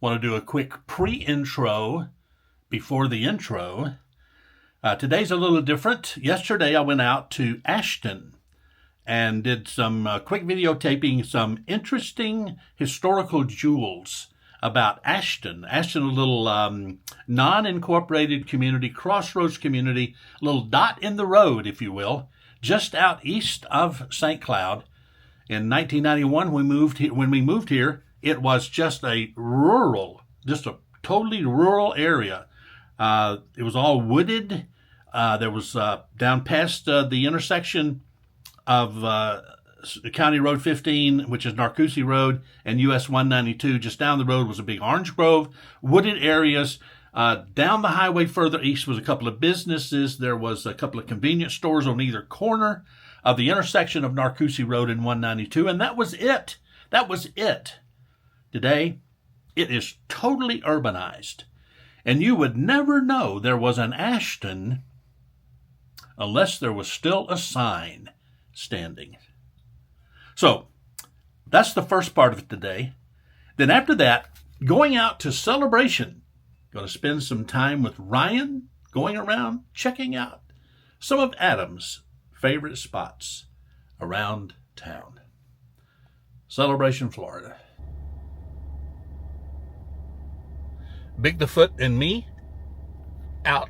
Want to do a quick pre-intro before the intro. Today's a little different. Yesterday I went out to Ashton and did some quick videotaping, some interesting historical jewels about Ashton. Ashton, a little non-incorporated community, crossroads community, a little dot in the road, if you will, just out east of St. Cloud. In 1991, when we moved here, it was just a totally rural area. It was all wooded. There was down past the intersection of County Road 15, which is Narcoossee Road, and US 192. Just down the road was a big orange grove, wooded areas. Down the highway further east was a couple of businesses. There was a couple of convenience stores on either corner of the intersection of Narcoossee Road and 192, and that was it. That was it. Today, it is totally urbanized, and you would never know there was an Ashton unless there was still a sign standing. So, that's the first part of it today. Then after that, going out to Celebration. Going to spend some time with Ryan, going around checking out some of Adam's favorite spots around town. Celebration, Florida. Big the Foot and me out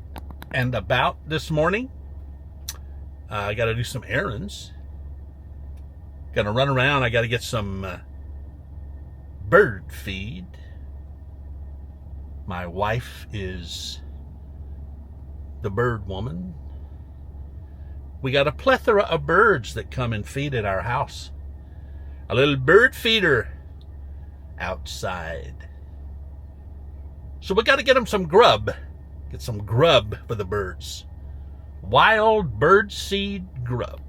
and about this morning. I got to do some errands. Got to run around. I got to get some bird feed. My wife is the bird woman. We got a plethora of birds that come and feed at our house. A little bird feeder outside. So we got to get them some grub. Get some grub for the birds. Wild bird seed grub.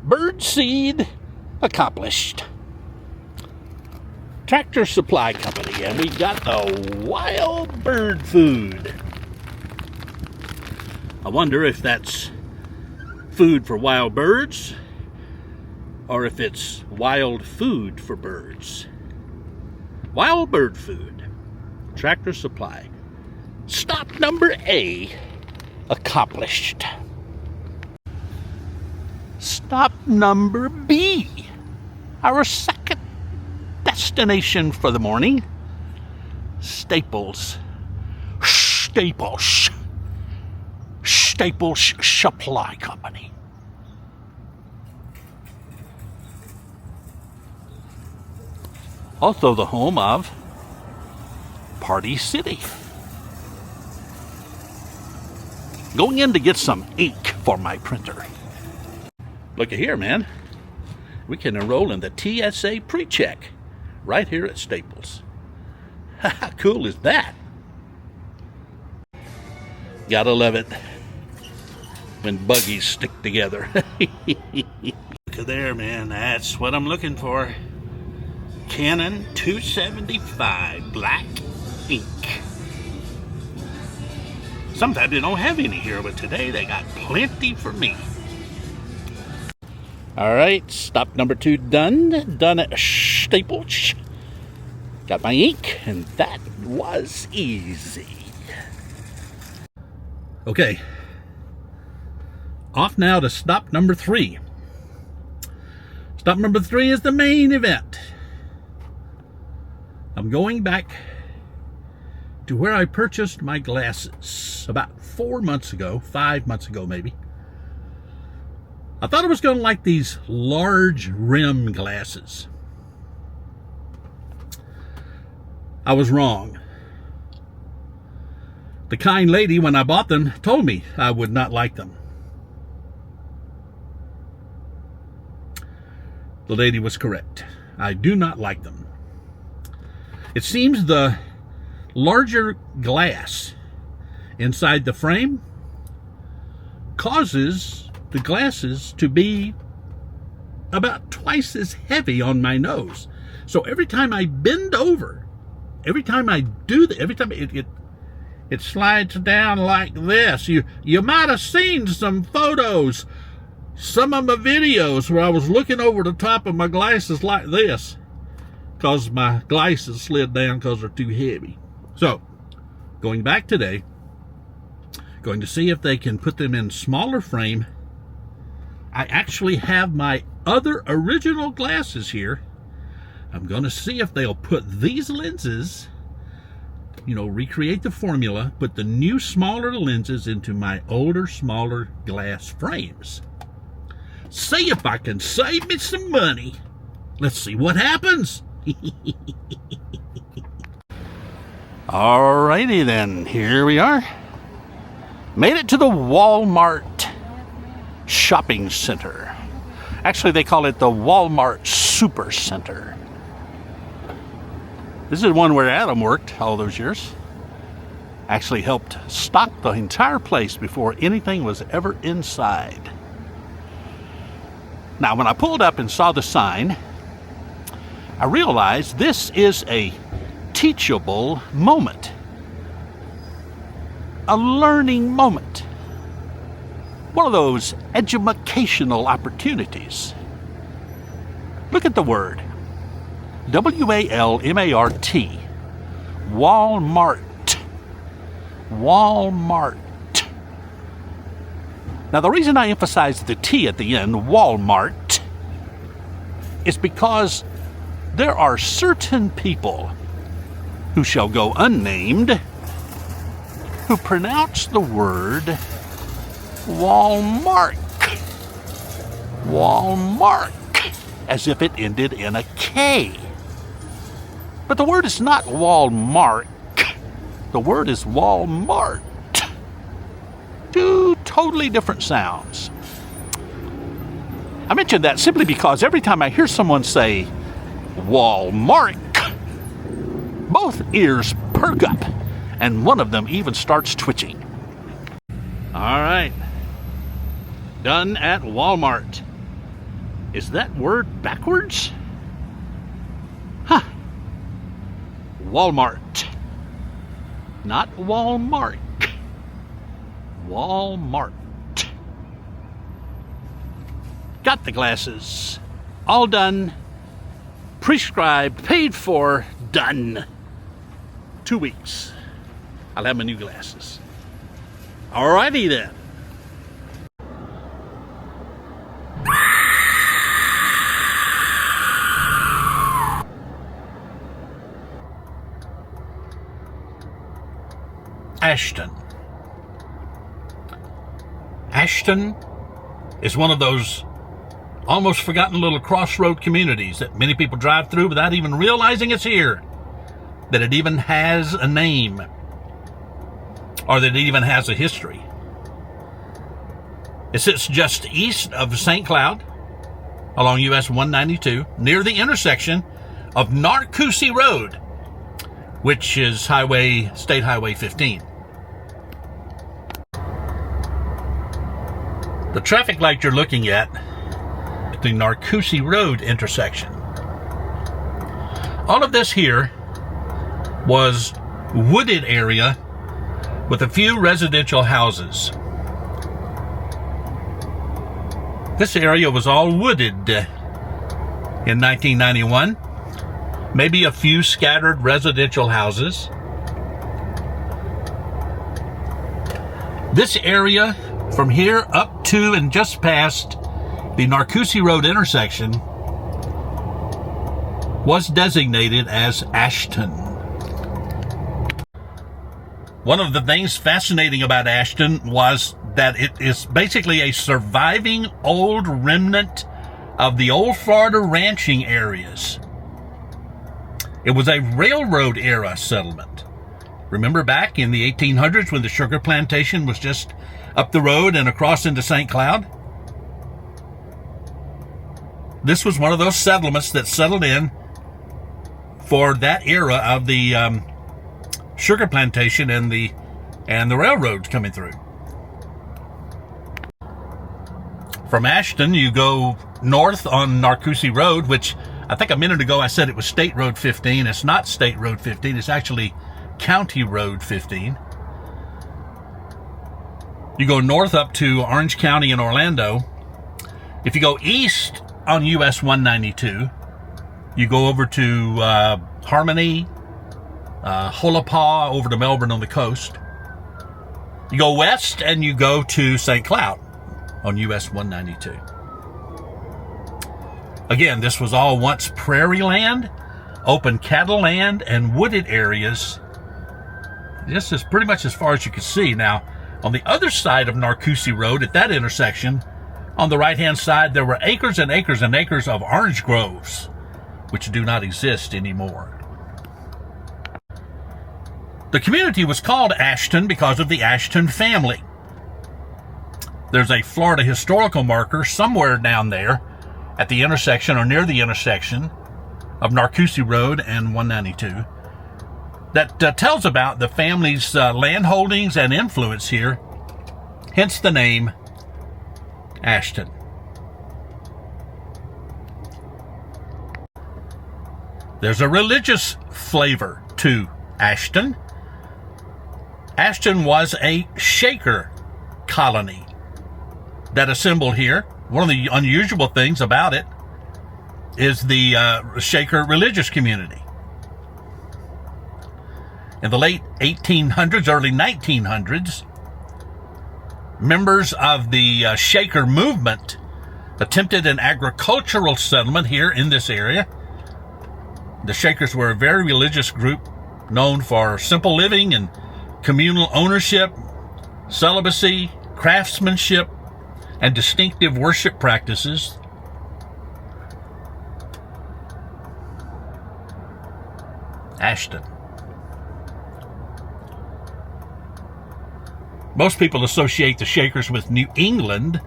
Bird seed accomplished. Tractor Supply Company, and we got the wild bird food. I wonder if that's food for wild birds or if it's wild food for birds. Wild bird food. Tractor Supply. Stop number A accomplished. Stop number B, our second destination for the morning. Staples Supply Company. Also the home of Party City. Going in to get some ink for my printer. Look at here, man. We can enroll in the TSA pre-check right here at Staples. How cool is that? Gotta love it when buggies stick together. Look at there, man. That's what I'm looking for. Canon 275 black ink. Sometimes they don't have any here, but today they got plenty for me. All right, stop number 2 done. Done at Staples. Got my ink, and that was easy. Okay. Off now to stop number 3. Stop number 3 is the main event. I'm going back to where I purchased my glasses about 4 months ago, 5 months ago maybe. I thought I was going to like these large rim glasses. I was wrong. The kind lady, when I bought them, told me I would not like them. The lady was correct. I do not like them. It seems the larger glass inside the frame causes the glasses to be about twice as heavy on my nose. So every time I bend over, every time I do that, every time it slides down like this. You might have seen some photos, some of my videos where I was looking over the top of my glasses like this. because my glasses slid down because they're too heavy. So, going back today, going to see if they can put them in smaller frame. I actually have my other original glasses here. I'm going to see if they'll put these lenses, recreate the formula, put the new smaller lenses into my older, smaller glass frames. See if I can save me some money. Let's see what happens. Alrighty then, here we are. Made it to the Walmart shopping center. Actually, they call it the Walmart Super Center. This is one where Adam worked all those years. Actually helped stock the entire place before anything was ever inside. Now, when I pulled up and saw the sign, I realized this is a teachable moment. A learning moment. One of those educational opportunities. Look at the word. W-A-L-M-A-R-T. Walmart. Walmart. Now, the reason I emphasize the T at the end, Walmart, is because there are certain people who shall go unnamed who pronounce the word Walmart. Walmart. As if it ended in a K. But the word is not Walmart. The word is Walmart. Two totally different sounds. I mentioned that simply because every time I hear someone say Walmart, both ears perk up and one of them even starts twitching. All right. Done at Walmart. Is that word backwards? Huh. Walmart. Not Walmart. Walmart. Got the glasses. All done. Prescribed, paid for, done. 2 weeks. I'll have my new glasses. Alrighty then. Ashton. Ashton is one of those almost forgotten little crossroad communities that many people drive through without even realizing it's here, that it even has a name, or that it even has a history. It sits just east of St. Cloud along US 192 near the intersection of Narcoossee Road, which is State Highway 15. The traffic light you're looking at the Narcoossee Road intersection. All of this here was wooded area with a few residential houses. This area was all wooded in 1991. Maybe a few scattered residential houses. This area from here up to and just past the Narcoossee Road intersection was designated as Ashton. One of the things fascinating about Ashton was that it is basically a surviving old remnant of the old Florida ranching areas. It was a railroad era settlement. Remember back in the 1800s when the sugar plantation was just up the road and across into St. Cloud? This was one of those settlements that settled in for that era of the sugar plantation and the railroads coming through. From Ashton, you go north on Narcoossee Road, which I think a minute ago I said it was State Road 15. It's not State Road 15. It's actually County Road 15. You go north up to Orange County and Orlando. If you go east on US 192, You go over to Harmony, Holopah, over to Melbourne on the coast. You go west and you go to St. Cloud on US 192. Again, this was all once prairie land, open cattle land, and wooded areas. This is pretty much as far as you can see. Now, on the other side of Narcoossee Road, at that intersection, on the right-hand side, there were acres and acres and acres of orange groves, which do not exist anymore. The community was called Ashton because of the Ashton family. There's a Florida historical marker somewhere down there at the intersection or near the intersection of Narcoossee Road and 192 that tells about the family's land holdings and influence here, hence the name Ashton. There's a religious flavor to Ashton. Ashton was a Shaker colony that assembled here. One of the unusual things about it is the Shaker religious community. In the late 1800s, early 1900s, members of the Shaker movement attempted an agricultural settlement here in this area. The Shakers were a very religious group known for simple living and communal ownership, celibacy, craftsmanship, and distinctive worship practices. Ashton. Most people associate the Shakers with New England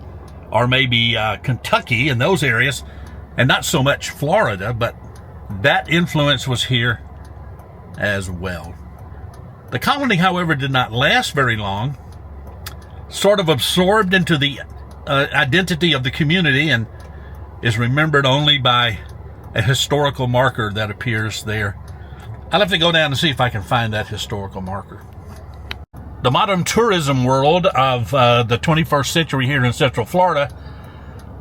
or maybe Kentucky and those areas, and not so much Florida, but that influence was here as well. The colony, however, did not last very long, sort of absorbed into the identity of the community, and is remembered only by a historical marker that appears there. I'll have to go down and see if I can find that historical marker. The modern tourism world of the 21st century here in Central Florida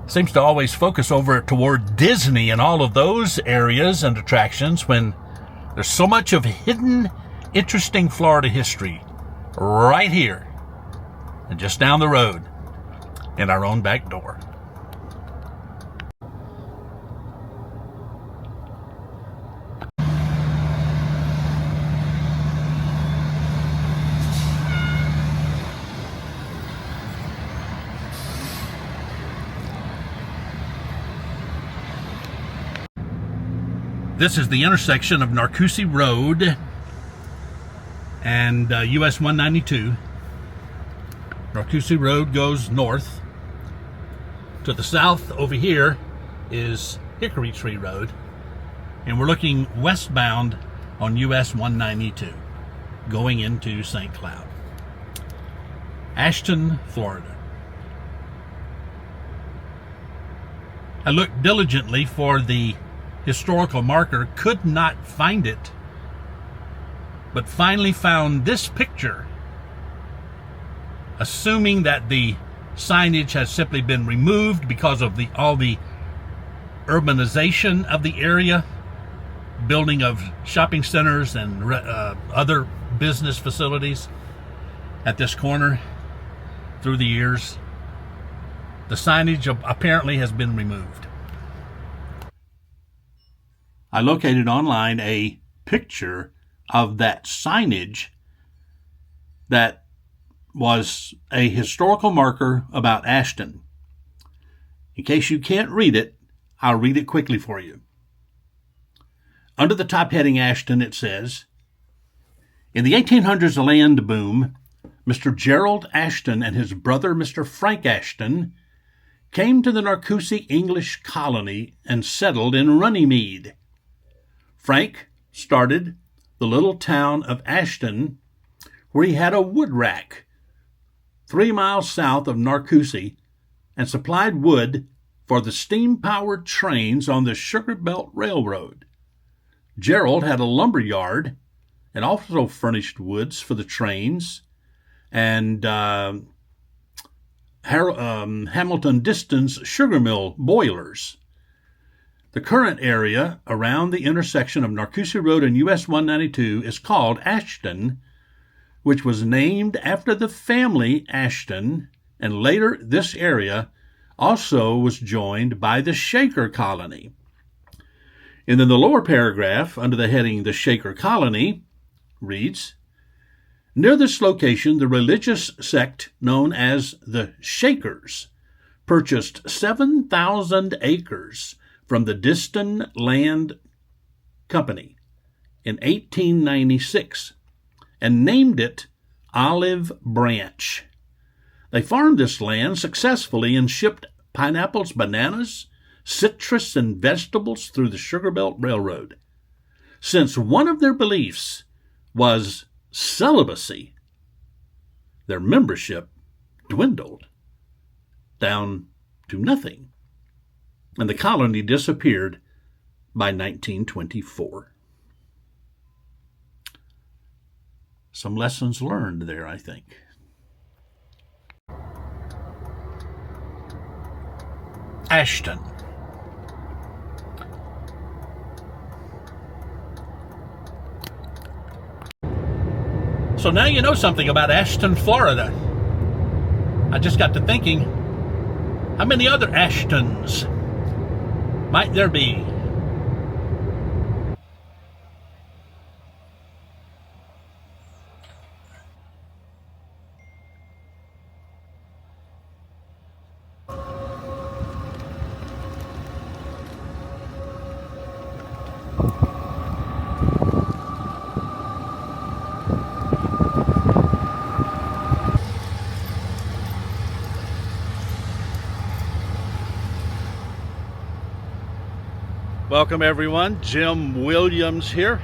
seems to always focus over toward Disney and all of those areas and attractions, when there's so much of hidden, interesting Florida history right here and just down the road in our own back door. This is the intersection of Narcoossee Road and US 192. Narcoossee Road goes north. To the south over here is Hickory Tree Road, and we're looking westbound on US 192 going into St. Cloud. Ashton, Florida. I looked diligently for the historical marker, could not find it, but finally found this picture, assuming that the signage has simply been removed because of all the urbanization of the area, building of shopping centers and other business facilities at this corner through the years. The signage apparently has been removed. I located online a picture of that signage that was a historical marker about Ashton. In case you can't read it, I'll read it quickly for you. Under the top heading Ashton, it says, "In the 1800s land boom, Mr. Gerald Ashton and his brother Mr. Frank Ashton came to the Narcoossee English colony and settled in Runnymede. Frank started the little town of Ashton, where he had a wood rack 3 miles south of Narcoossee and supplied wood for the steam-powered trains on the Sugar Belt Railroad. Gerald had a lumber yard and also furnished woods for the trains and Hamilton Distance sugar mill boilers. The current area around the intersection of Narcoossee Road and US 192 is called Ashton, which was named after the family Ashton, and later this area also was joined by the Shaker Colony. And then the lower paragraph, under the heading The Shaker Colony, reads, near this location, the religious sect known as the Shakers purchased 7,000 acres from the Diston Land Company in 1896 and named it Olive Branch. They farmed this land successfully and shipped pineapples, bananas, citrus, and vegetables through the Sugar Belt Railroad. Since one of their beliefs was celibacy, their membership dwindled down to nothing, and the colony disappeared by 1924. Some lessons learned there, I think. Ashton. So now you know something about Ashton, Florida. I just got to thinking, how many other Ashtons might there be? Welcome everyone, Jim Williams here.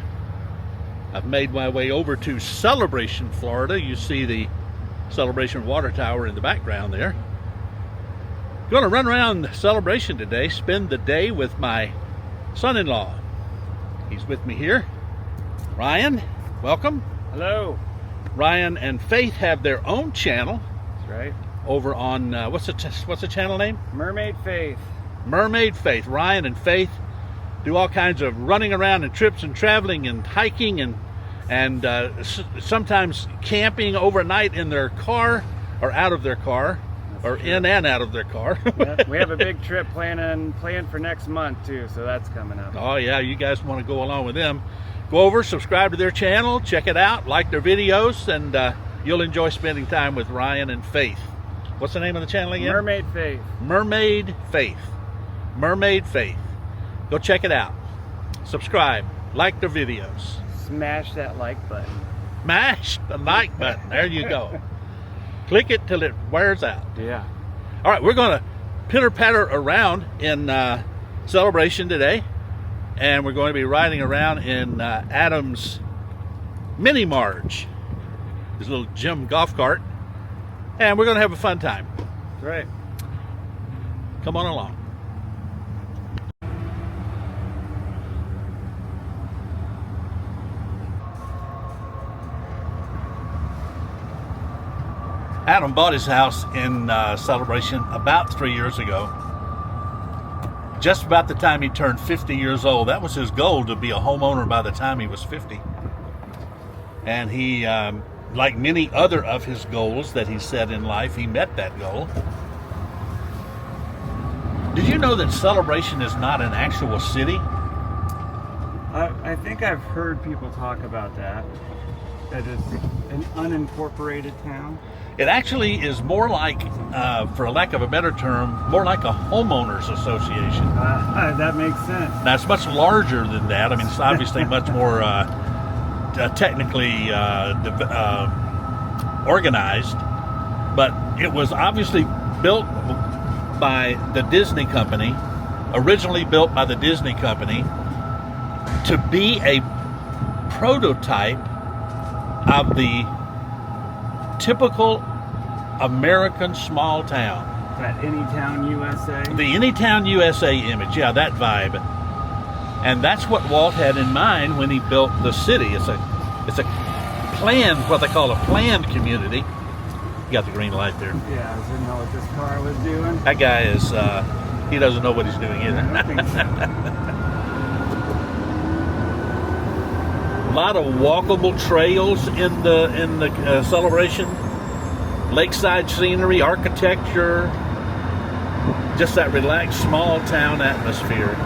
I've made my way over to Celebration, Florida. You see the Celebration water tower in the background there. Going to run around Celebration today, spend the day with my son-in-law. He's with me here. Ryan, welcome. Hello. Ryan and Faith have their own channel. That's right. Over on, what's the channel name? Mermaid Faith. Mermaid Faith. Ryan and Faith do all kinds of running around and trips and traveling and hiking and sometimes camping overnight in their car or out of their car. That's or true. In and out of their car. Yep. We have a big trip planned for next month too, so that's coming up. Oh yeah, you guys want to go along with them. Go over, subscribe to their channel, check it out, like their videos, and you'll enjoy spending time with Ryan and Faith. What's the name of the channel again? Mermaid Faith. Mermaid Faith. Mermaid Faith. Go check it out. Subscribe. Like their videos. Smash that like button. Smash the like button. There you go. Click it till it wears out. Yeah. All right, we're going to pitter-patter around in Celebration today. And we're going to be riding around in Adam's Mini Marge. His little gym golf cart. And we're going to have a fun time. That's right. Come on along. Adam bought his house in Celebration about 3 years ago. Just about the time he turned 50 years old. That was his goal, to be a homeowner by the time he was 50. And he, like many other of his goals that he set in life, he met that goal. Did you know that Celebration is not an actual city? I think I've heard people talk about that. That it's an unincorporated town. It actually is more like, for lack of a better term, more like a homeowners association. That makes sense. Now, it's much larger than that. I mean, it's obviously much more technically organized. But it was obviously built by the Disney Company, originally built by the Disney Company, to be a prototype of the typical American small town. That Anytown, USA? The Anytown, USA image, yeah, that vibe. And that's what Walt had in mind when he built the city. It's a planned, what they call a planned community. You got the green light there. Yeah, I didn't know what this car was doing. That guy is, He doesn't know what he's doing either. I don't think so. A lot of walkable trails in the celebration. Lakeside scenery, architecture, just that relaxed small town atmosphere.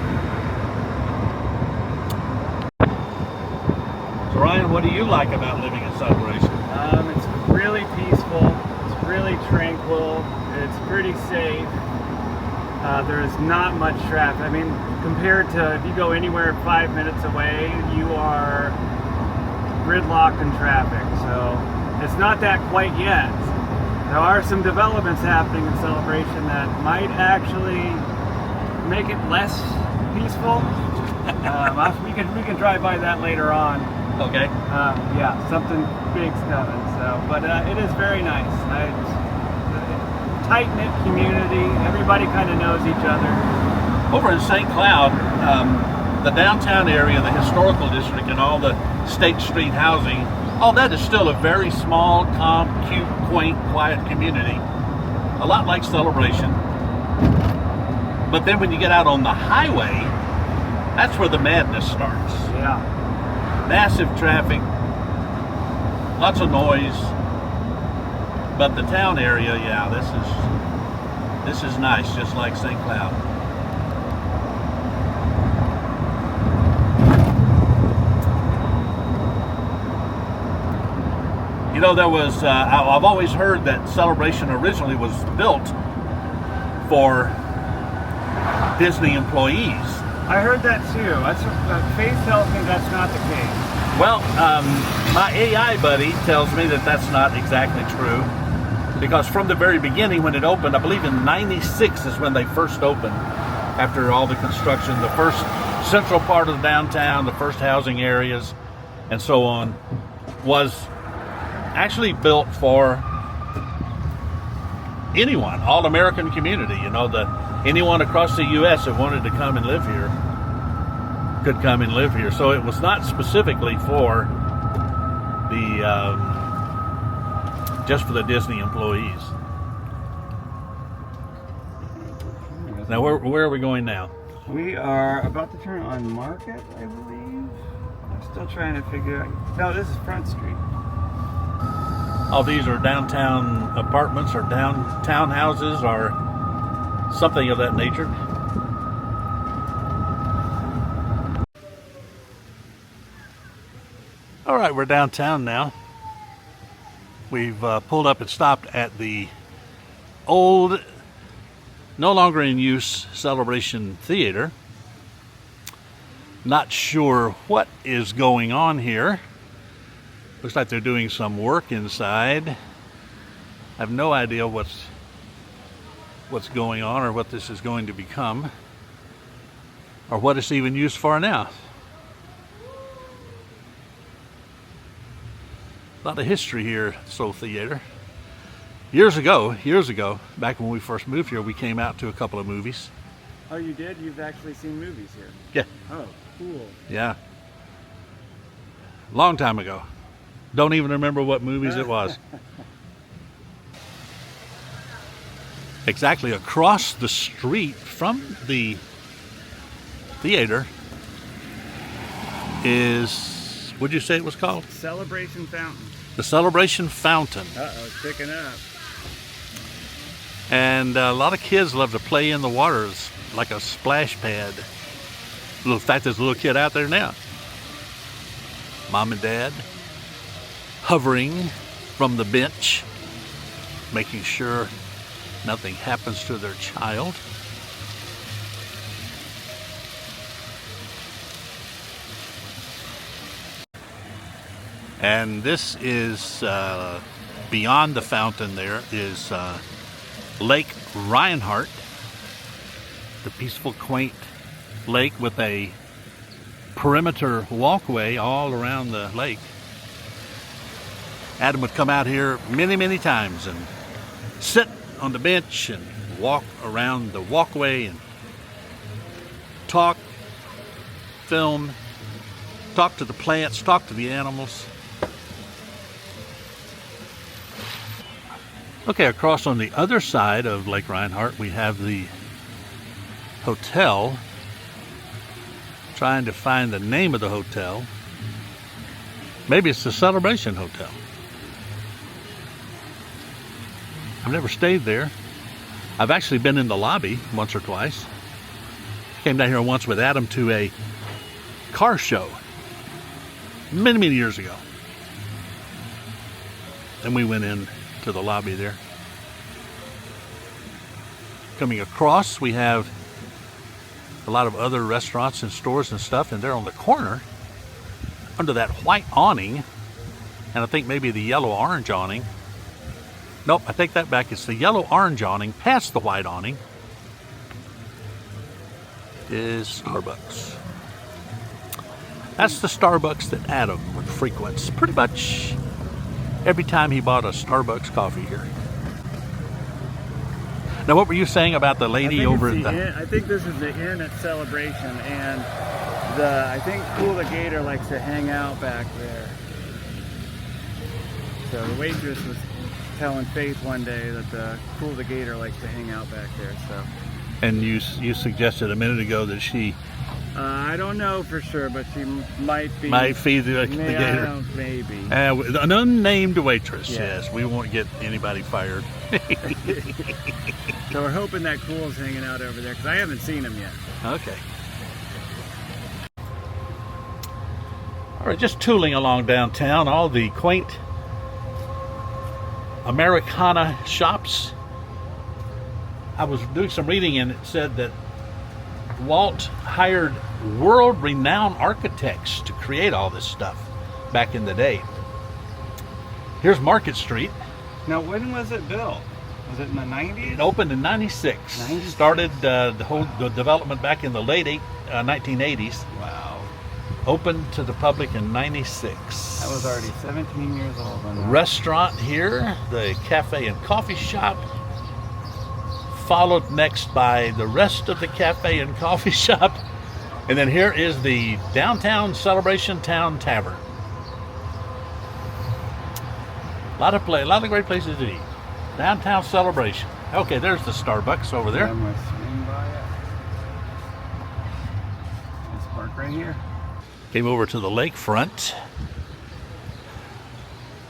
So Ryan, what do you like about living in Celebration? It's really peaceful. It's really tranquil. It's pretty safe. There's not much traffic. I mean, compared to if you go anywhere 5 minutes away, you are gridlocked in traffic. So it's not that quite yet. There are some developments happening in Celebration that might actually make it less peaceful. We can drive by that later on. Okay. Yeah, something big's coming. So, but it is very nice. Tight-knit community. Everybody kind of knows each other. Over in St. Cloud, the downtown area, the historical district, and all the State Street housing, all that is still a very small, calm, cute, quaint, quiet community. A lot like Celebration. But then when you get out on the highway, that's where the madness starts. Yeah. Massive traffic, lots of noise. But the town area, yeah, this is nice, just like St. Cloud. You know, there was, I've always heard that Celebration originally was built for Disney employees. I heard that too. Faith tells me that's not the case. Well, my AI buddy tells me that that's not exactly true. Because from the very beginning when it opened, I believe in '96 is when they first opened, after all the construction, the first central part of the downtown, the first housing areas, and so on, was actually built for anyone, all American community. You know, anyone across the U.S. that wanted to come and live here could come and live here. So it was not specifically for the just for the Disney employees. Now, where are we going now? We are about to turn on Market, I believe. I'm still trying to figure out. No, this is Front Street. All these are downtown apartments or downtown houses or something of that nature. All right, we're downtown now. We've pulled up and stopped at the old, no longer in use Celebration Theater. Not sure what is going on here. Looks like they're doing some work inside. I have no idea what's going on or what this is going to become or what it's even used for now. A lot of history here at Soul Theater. Years ago, back when we first moved here, we came out to a couple of movies. Oh, you did? You've actually seen movies here? Yeah. Oh, cool. Yeah. Long time ago. Don't even remember what movies it was. Exactly across the street from the theater is, what'd you say it was called? Celebration Fountain. The Celebration Fountain. Uh-oh, it's picking up. And a lot of kids love to play in the water. It's like a splash pad. In fact, there's a little kid out there now. Mom and Dad hovering from the bench, making sure nothing happens to their child. And this is beyond the fountain. There is Lake Reinhardt, the peaceful, quaint lake with a perimeter walkway all around the lake. Adam would come out here many, many times and sit on the bench and walk around the walkway and talk, film, talk to the plants, talk to the animals. Okay, across on the other side of Lake Reinhardt, we have the hotel. Trying to find the name of the hotel. Maybe it's the Celebration Hotel. I've never stayed there. I've actually been in the lobby once or twice. Came down here once with Adam to a car show many, many years ago. And we went in to the lobby there. Coming across, we have a lot of other restaurants and stores and stuff, and they're on the corner under that white awning, and I think maybe the yellow-orange awning. Nope, I take that back. It's the yellow-orange awning past the white awning is Starbucks. That's the Starbucks that Adam would frequent pretty much every time he bought a Starbucks coffee here. Now, what were you saying about the lady over at the... I think this is the inn at Celebration, and I think Cool the Gator likes to hang out back there. So the waitress was telling Faith one day that the Cool the Gator likes to hang out back there. So. And you suggested a minute ago that she... I don't know for sure, but she might be... Might feed the gator. Maybe. An unnamed waitress, yes. We won't get anybody fired. So we're hoping that Cool's hanging out over there, because I haven't seen him yet. Okay. All right, just tooling along downtown. All the quaint Americana shops. I was doing some reading, and it said that Walt hired world-renowned architects to create all this stuff back in the day. Here's Market Street. Now, when was it built? Was it in the 90s? It opened in 96. Started the development back in the late 1980s. Wow. Opened to the public in 96. I was already 17 years old when that. Restaurant here, the cafe and coffee shop. Followed next by the rest of the cafe and coffee shop. And then here is the Downtown Celebration Town Tavern. A lot of great places to eat. Downtown Celebration. Okay, there's the Starbucks over there. I'm gonna swing by it. Let's park right here. Came over to the lakefront.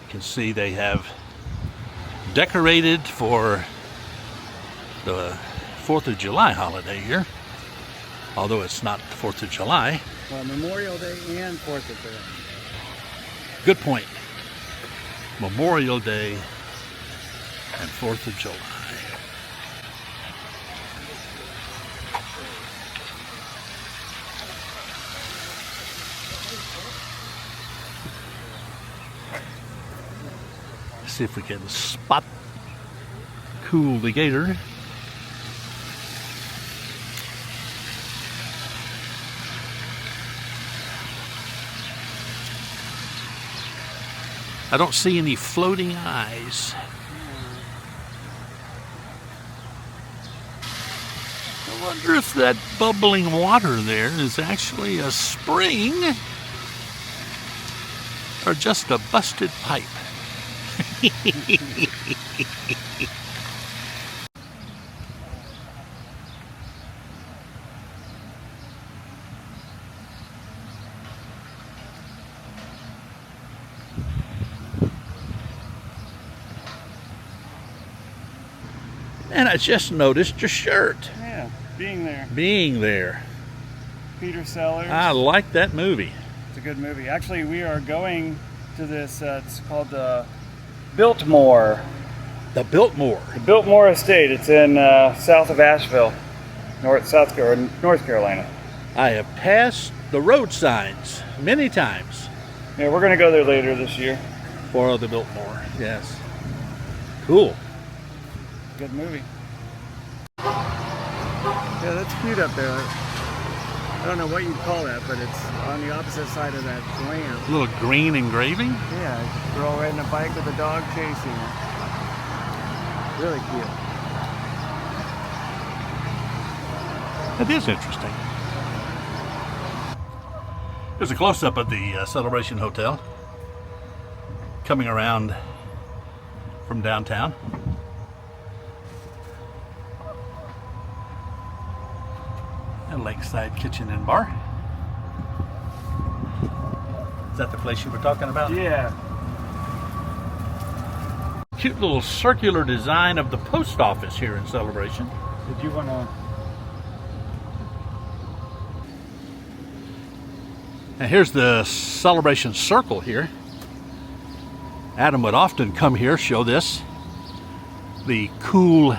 You can see they have decorated for the 4th of July holiday here. Although it's not the 4th of July. Well, Memorial Day and 4th of July. Good point. Memorial Day and 4th of July. Let's see if we can spot Cool the Gator. I don't see any floating eyes. I wonder if that bubbling water there is actually a spring or just a busted pipe. And I just noticed your shirt. Yeah, being there. Being there. Peter Sellers. I like that movie. It's a good movie. Actually, we are going to this, it's called the Biltmore. The Biltmore. The Biltmore Estate. It's in south of Asheville, North Carolina. I have passed the road signs many times. Yeah, we're going to go there later this year. For the Biltmore, yes. Cool. Good movie. Yeah, that's cute up there. I don't know what you'd call that, but it's on the opposite side of that lamp. A little green engraving? Yeah, a girl riding a bike with a dog chasing her. Really cute. It is interesting. Here's a close-up of the Celebration Hotel. Coming around from downtown. Lakeside Kitchen and Bar. Is that the place you were talking about? Yeah. Cute little circular design of the post office here in Celebration. Did you want to? Now here's the Celebration Circle here. Adam would often come here, show this. The cool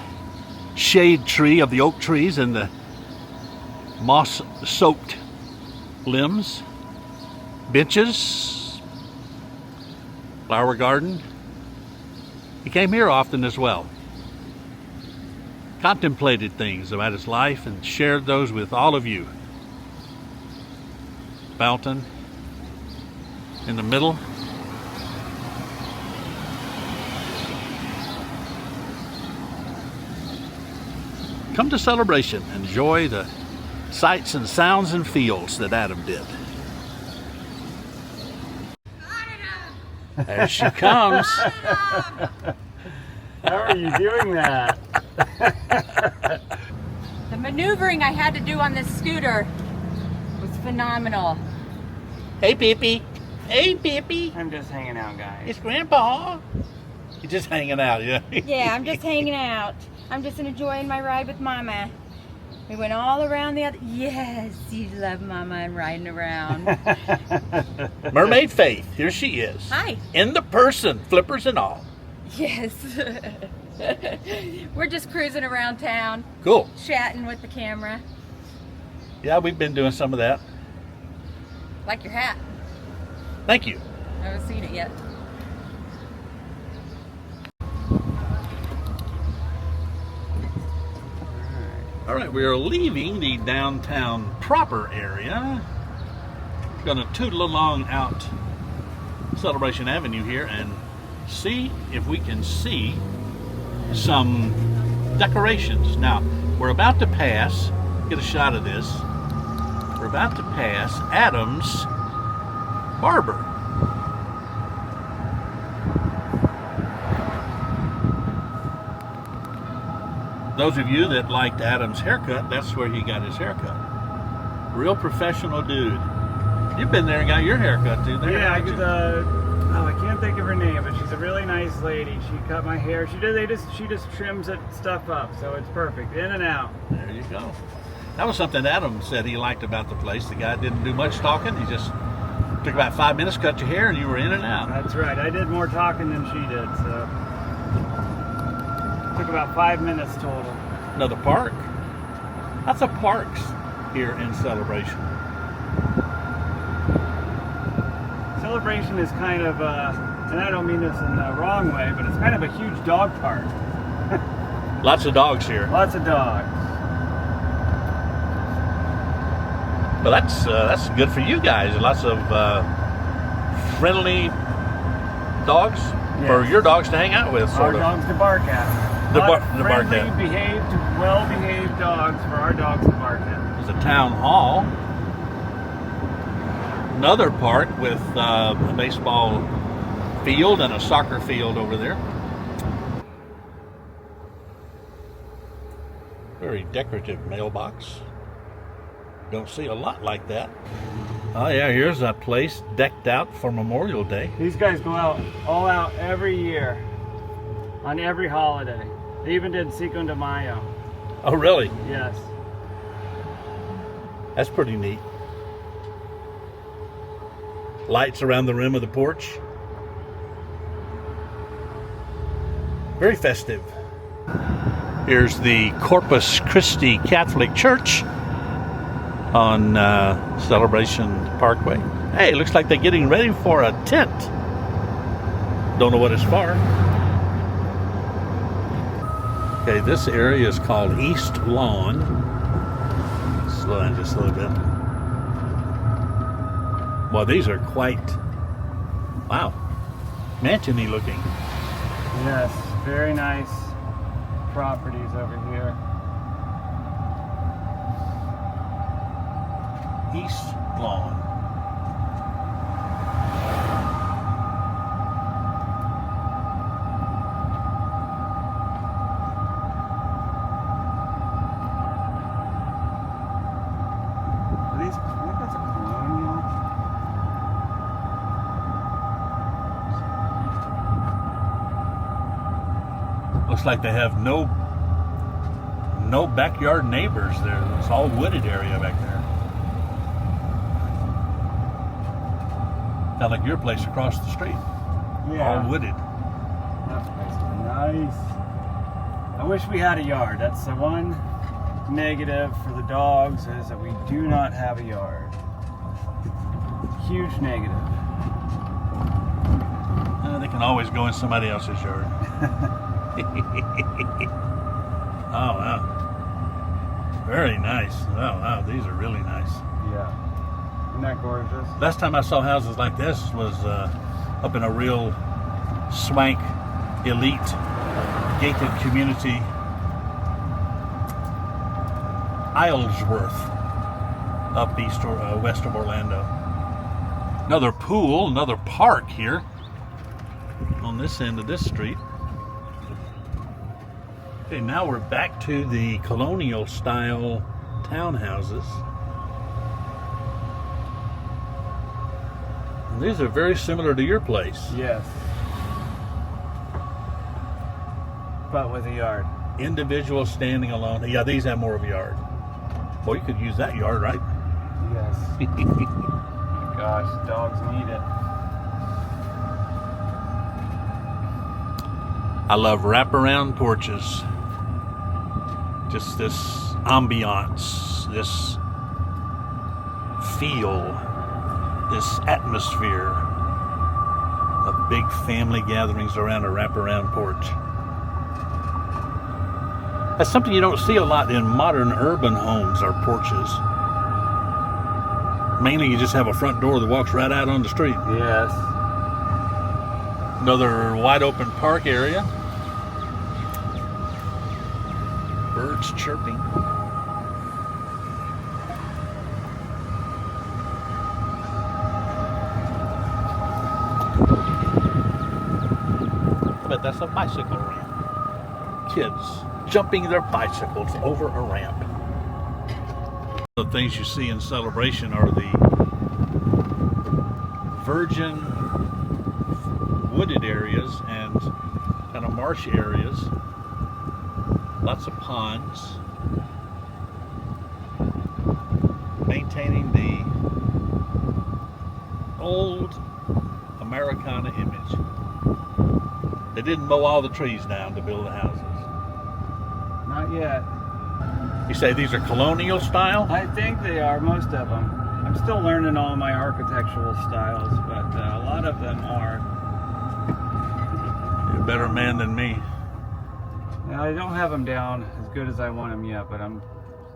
shade tree of the oak trees and the moss-soaked limbs. Benches. Flower garden. He came here often as well. Contemplated things about his life and shared those with all of you. Fountain in the middle. Come to Celebration. Enjoy the sights and sounds and feels that Adam did. There she comes. How are you doing that? The maneuvering I had to do on this scooter was phenomenal. Hey, Pippi. Hey, Pippi. I'm just hanging out, guys. It's Grandpa. You're just hanging out, yeah? Yeah, I'm just hanging out. I'm just enjoying my ride with Mama. We went all around the other... Yes, you love Mama and riding around. Mermaid Faith, here she is. Hi. In the person, flippers and all. Yes. We're just cruising around town. Cool. Chatting with the camera. Yeah, we've been doing some of that. Like your hat. Thank you. I haven't seen it yet. All right, we are leaving the downtown proper area. Gonna tootle along out Celebration Avenue here and see if we can see some decorations. Now, we're about to pass, get a shot of this. We're about to pass Adam's barber. Those of you that liked Adam's haircut, that's where he got his haircut. Real professional dude. You've been there and got your haircut too. There, Yeah, I can't think of her name, but she's a really nice lady. She cut my hair. She just trims it stuff up, so it's perfect, in and out. There you go. That was something Adam said he liked about the place. The guy didn't do much talking. He just took about 5 minutes, cut your hair, and you were in and out. That's right. I did more talking than she did, so took about 5 minutes total. Another park. Lots of parks here in Celebration. Celebration is kind of, and I don't mean this in the wrong way, but it's kind of a huge dog park. Lots of dogs here. Lots of dogs. But that's good for you guys. Lots of friendly dogs for your dogs to hang out with. Our dogs to bark at. Friendly, behaved, well-behaved dogs for our dogs to bark at. There's a town hall. Another park with a baseball field and a soccer field over there. Very decorative mailbox. Don't see a lot like that. Oh yeah, here's a place decked out for Memorial Day. These guys go all out every year, on every holiday. They even did Cinco de Mayo. Oh really? Yes. That's pretty neat. Lights around the rim of the porch. Very festive. Here's the Corpus Christi Catholic Church on Celebration Parkway. Hey, it looks like they're getting ready for a tent. Don't know what it's for. Okay, this area is called East Lawn. Slow down just a little bit. Well, these are quite, wow, mansion-y looking. Yes, very nice properties over here. East Lawn. Looks like they have no backyard neighbors there. It's all wooded area back there. Sounds like your place across the street. Yeah. All wooded. That place is nice. I wish we had a yard. That's the one negative for the dogs, is that we do not have a yard. Huge negative. They can always go in somebody else's yard. Oh, wow. Very nice. Oh, wow. These are really nice. Yeah. Isn't that gorgeous? Last time I saw houses like this was up in a real swank, elite, gated community, Islesworth, up east or west of Orlando. Another pool, another park here on this end of this street. Okay, now we're back to the colonial style townhouses. And these are very similar to your place. Yes. But with a yard. Individual standing alone. Yeah, these have more of a yard. Boy, you could use that yard, right? Yes. Gosh, dogs need it. I love wraparound porches. Just this ambiance, this feel, this atmosphere of big family gatherings around a wraparound porch. That's something you don't see a lot in modern urban homes, are porches. Mainly you just have a front door that walks right out on the street. Yes. Another wide open park area. Birds chirping. I bet that's a bicycle ramp. Kids jumping their bicycles over a ramp. The things you see in Celebration are the virgin wooded areas and kind of marsh areas. Lots of ponds. Maintaining the old Americana image. They didn't mow all the trees down to build the houses. Not yet. You say these are colonial style? I think they are, most of them. I'm still learning all my architectural styles, but a lot of them are. You're a better man than me. Now, I don't have them down as good as I want them yet, but I'm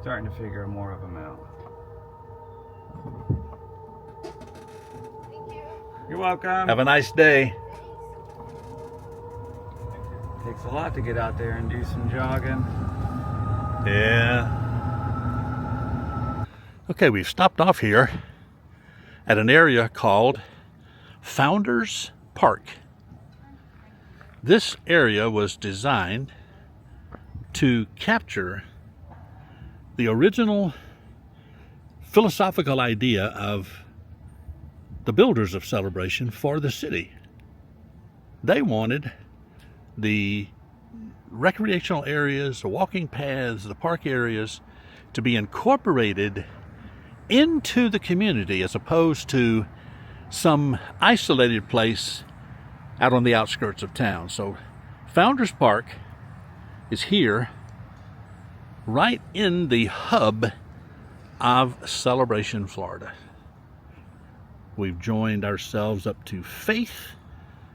starting to figure more of them out. Thank you. You're welcome. Have a nice day. Takes a lot to get out there and do some jogging. Yeah. Okay, we've stopped off here at an area called Founders Park. This area was designed to capture the original philosophical idea of the builders of Celebration for the city. They wanted the recreational areas, the walking paths, the park areas to be incorporated into the community as opposed to some isolated place out on the outskirts of town. So Founders Park is here right in the hub of Celebration, Florida. We've joined ourselves up to Faith.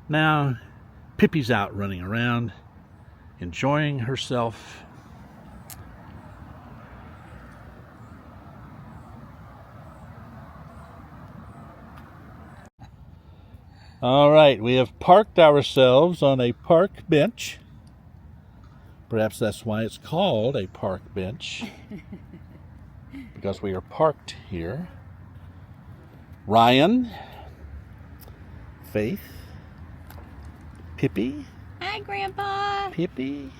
Now Pippi's out running around, enjoying herself. All right, we have parked ourselves on a park bench. Perhaps that's why it's called a park bench, because we are parked here. Ryan, Faith, Pippi. Hi, Grandpa. Pippi.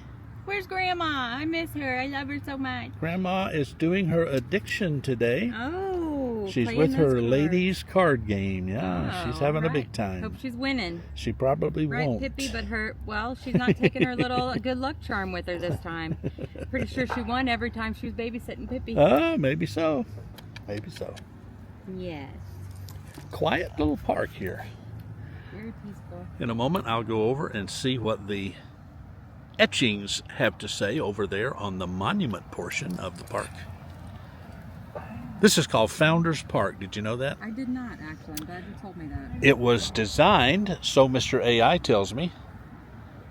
Where's Grandma? I miss her. I love her so much. Grandma is doing her addiction today. Oh. She's playing with her those cards. ladies card game. Yeah, she's having a big time. Hope she's winning. She probably Right, won't. Pippi, but she's not taking her little good luck charm with her this time. Pretty sure she won every time she was babysitting Pippi. Maybe so. Maybe so. Yes. Quiet little park here. Very peaceful. In a moment, I'll go over and see what the etchings have to say over there on the monument portion of the park. This is called Founders Park. Did you know that? I did not, actually. I'm glad you told me that. It was designed, so Mr. AI tells me,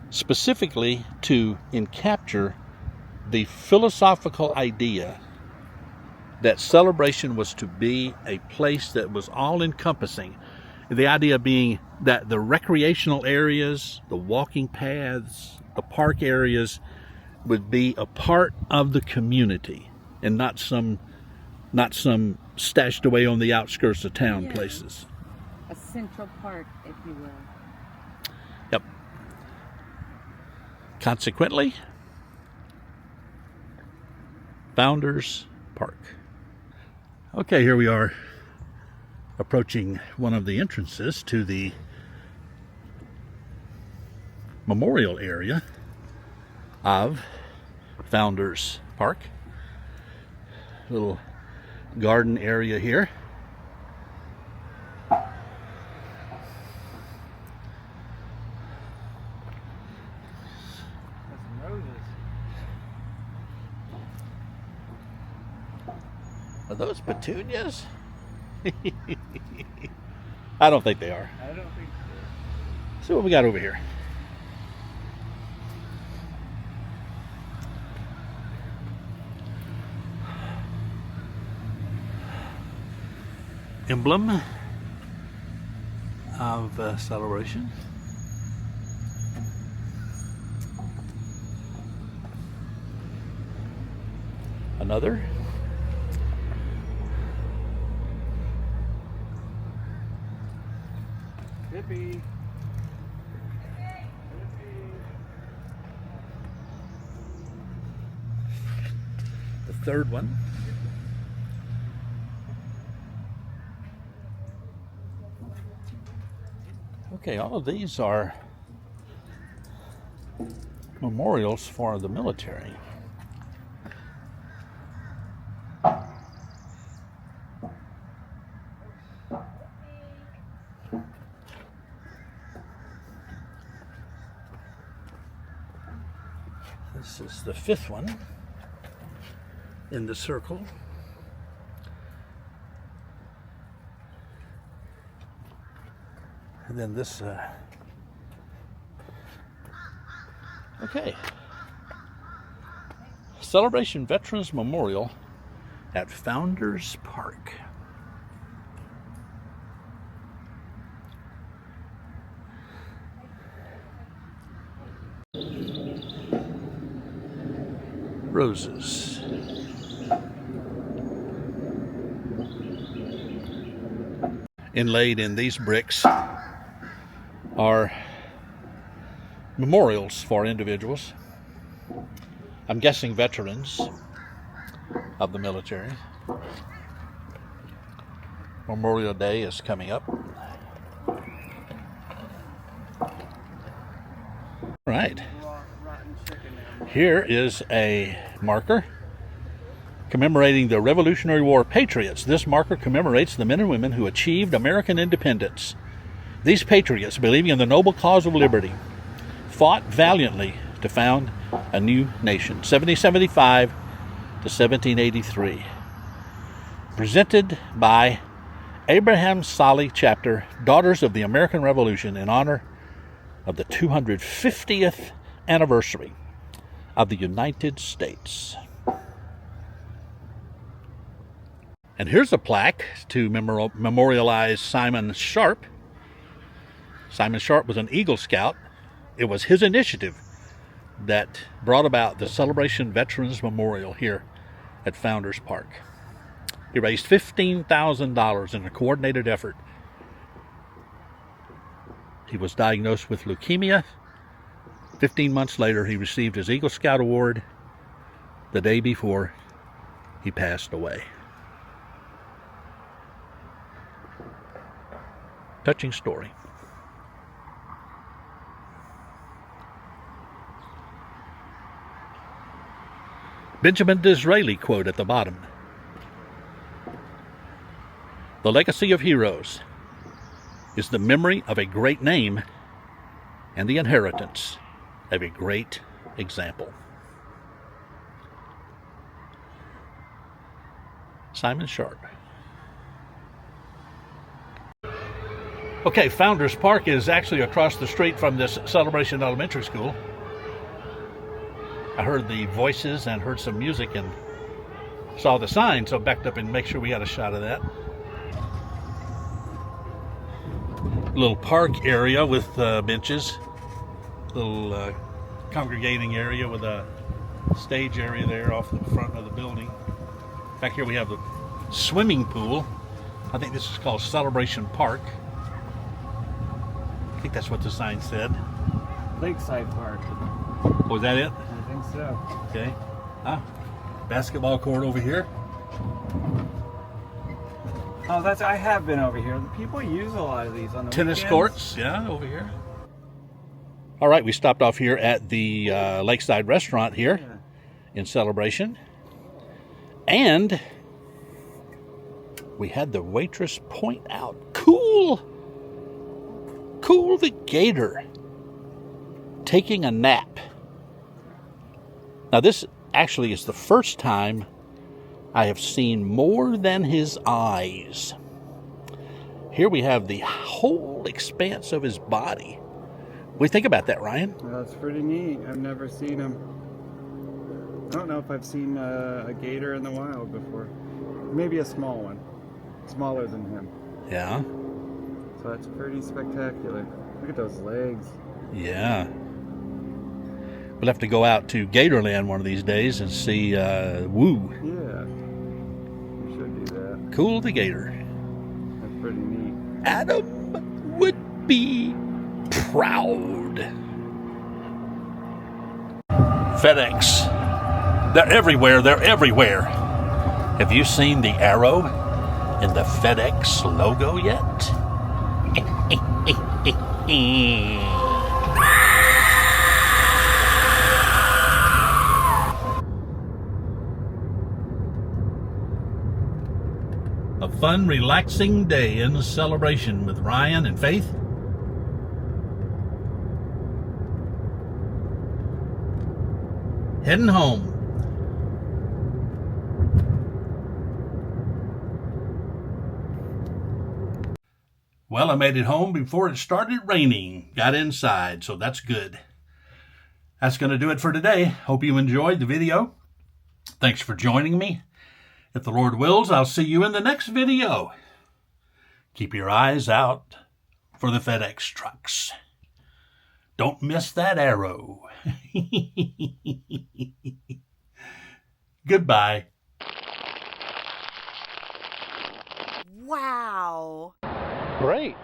specifically to capture the philosophical idea that Celebration was to be a place that was all-encompassing. The idea being that the recreational areas, the walking paths, the park areas would be a part of the community and not some stashed away on the outskirts of town places. A central park, if you will. Yep. Consequently, Founders Park. Okay, here we are approaching one of the entrances to the memorial area of Founders Park. Little garden area here. Are those petunias? I don't think they are. I don't think so. See what we got over here. Emblem of Celebration. Another. Pippi. The third one. Okay, all of these are memorials for the military. This is the fifth one in the circle. And then this, okay. Celebration Veterans Memorial at Founders Park. Roses. Inlaid in these bricks are memorials for individuals. I'm guessing veterans of the military. Memorial Day is coming up. All right. Here is a marker commemorating the Revolutionary War patriots. This marker commemorates the men and women who achieved American independence. These patriots, believing in the noble cause of liberty, fought valiantly to found a new nation, 1775 to 1783. Presented by Abraham Solly Chapter, Daughters of the American Revolution, in honor of the 250th anniversary of the United States. And here's a plaque to memorialize Simon Sharp. Simon Sharp was an Eagle Scout. It was his initiative that brought about the Celebration Veterans Memorial here at Founders Park. He raised $15,000 in a coordinated effort. He was diagnosed with leukemia. 15 months later, he received his Eagle Scout Award the day before he passed away. Touching story. Benjamin Disraeli quote at the bottom. The legacy of heroes is the memory of a great name and the inheritance of a great example. Simon Sharp. Okay, Founders Park is actually across the street from this Celebration Elementary School. I heard the voices and heard some music and saw the sign, so backed up and make sure we got a shot of that. Little park area with benches, little congregating area with a stage area there off the front of the building. Back here we have the swimming pool. I think this is called Celebration Park. I think that's what the sign said. Lakeside Park. Was that it? I think so. Okay. Basketball court over here. Oh, I have been over here. People use a lot of these on the Tennis weekends. courts, yeah, over here. All right, we stopped off here at the Lakeside Restaurant here in Celebration. And we had the waitress point out, Cool the gator taking a nap. Now this actually is the first time I have seen more than his eyes. Here we have the whole expanse of his body. What do you think about that, Ryan? Well, that's pretty neat. I've never seen him. I don't know if I've seen a gator in the wild before. Maybe a small one. Smaller than him. Yeah. So that's pretty spectacular. Look at those legs. Yeah. We'll have to go out to Gatorland one of these days and see Woo. Yeah. We should do that. Cool the gator. That's pretty neat. Adam would be proud. FedEx. They're everywhere. They're everywhere. Have you seen the arrow in the FedEx logo yet? A fun, relaxing day in Celebration with Ryan and Faith. Heading home. Well, I made it home before it started raining. Got inside, so that's good. That's going to do it for today. Hope you enjoyed the video. Thanks for joining me. If the Lord wills, I'll see you in the next video. Keep your eyes out for the FedEx trucks. Don't miss that arrow. Goodbye. Wow. Great.